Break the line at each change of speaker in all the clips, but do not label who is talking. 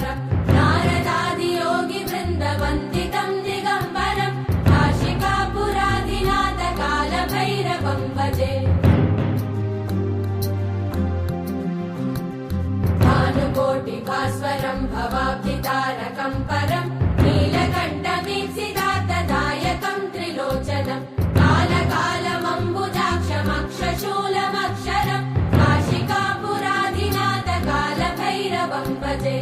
परं नारदादियोगिवृन्दवन्दितं दिगम्बरं काशिकापुराधिनाथकालभैरवं भजे। भानुकोटिभास्वरं भवाब्धितारकं परं नीलकण्ठमीप्सितार्थदायकं त्रिलोचनं कालकालमम्बुजाक्षमक्षशूलमक्षरं काशिकापुराधिनाथकालभैरवं भजे।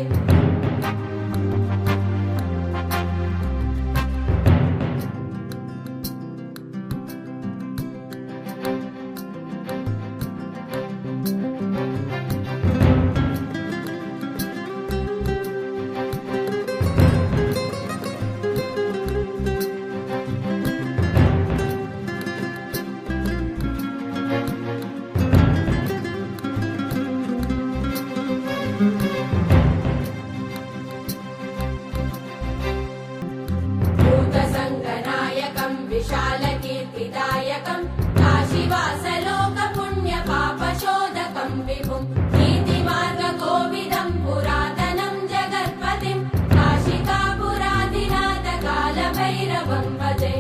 भूतसङ्गनायकं विशालकीर्तिदायकं काशीवासलोकपुण्यपापशोधकं विभुं नीतिमार्गकोविदं पुरातनं जगत्पतिं काशिकापुराधिनाथकालभैरवं भजे।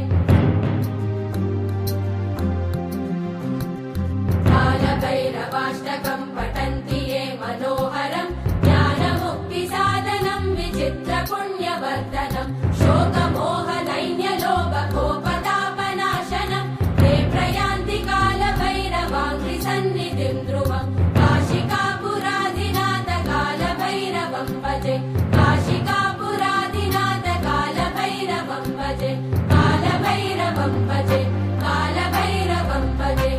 कालभैरवाष्टकं पठन्ति ये मनोहरं ज्ञानमुक्तिसाधनं विचित्रपुण्यवर्धनं शोकमोहनैन्यलोभकोपतापनाशनं ते प्रयान्ति कालभैरवाङ्घ्रिसन्निधिं ध्रुवं काशिकापुराधिनाथकालभैरवं भजे। काशिकापुराधिनाथकालभैरवं भजे। कालभैरवं भजे। कालभैरवं भजे।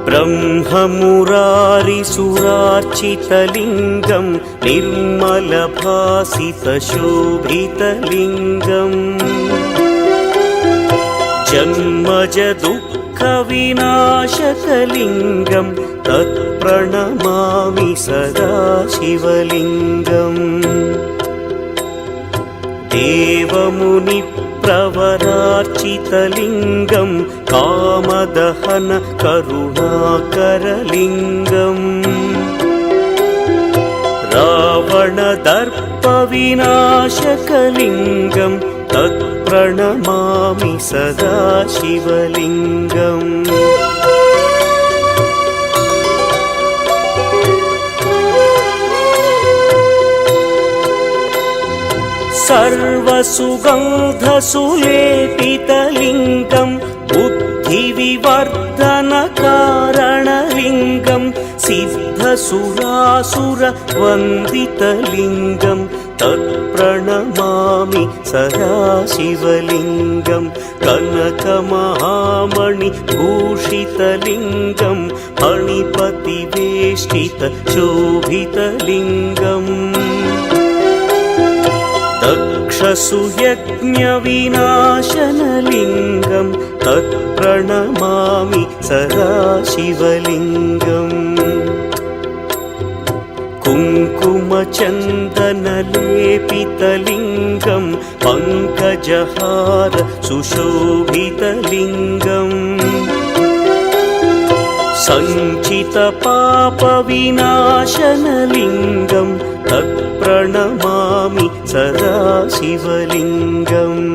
ब्रह्ममुरारिसुरार्चितलिङ्गं निर्मलभासितशोभितलिङ्गम् जन्मजदुःखविनाशकलिङ्गं तत्प्रणमामि सदा शिवलिङ्गम्। देवमुनिप्रवरार्चितलिङ्गं कामदहन करुणाकरलिङ्गम् रावणदर्पविनाशकलिङ्गं तत्प्रणमामि सदा शिवलिङ्गम्। सर्वसुगन्धसुलेपितलिङ्गं बुद्धिविवर्धनकारणलिङ्गं सिद्धसुरासुरवन्दितलिङ्गं तत्प्रणमामि सदा शिवलिङ्गं। कनकमहामणिभूषितलिङ्गं मणिपतिवेष्टितशोभितलिङ्गम् दक्षसुयज्ञविनाशनलिङ्गं तत्प्रणमामि सदा शिवलिङ्गम्। कुङ्कुमचन्दनलेपितलिङ्गं पङ्कजहार सुशोभितलिङ्गम् सञ्चितपापविनाशनलिङ्गं तत्प्रणमामि सदा शिवलिङ्गम्।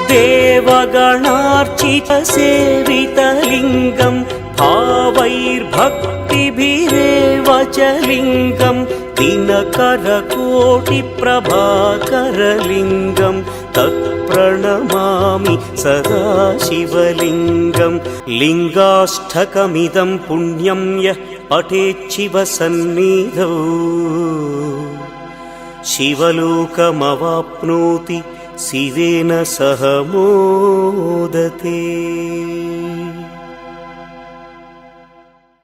देवगणार्चितसेवितलिङ्गं भावैर्भक्तिभिरेव च लिङ्गं दिनकरकोटिप्रभाकरलिङ्गं तत्प्रणमामि सदा शिवलिङ्गं। लिङ्गाष्टकमिदं पुण्यं यः पठेच्छिवसन्निधौ शिवलोकमवाप्नोति शिवेन सह मोदते।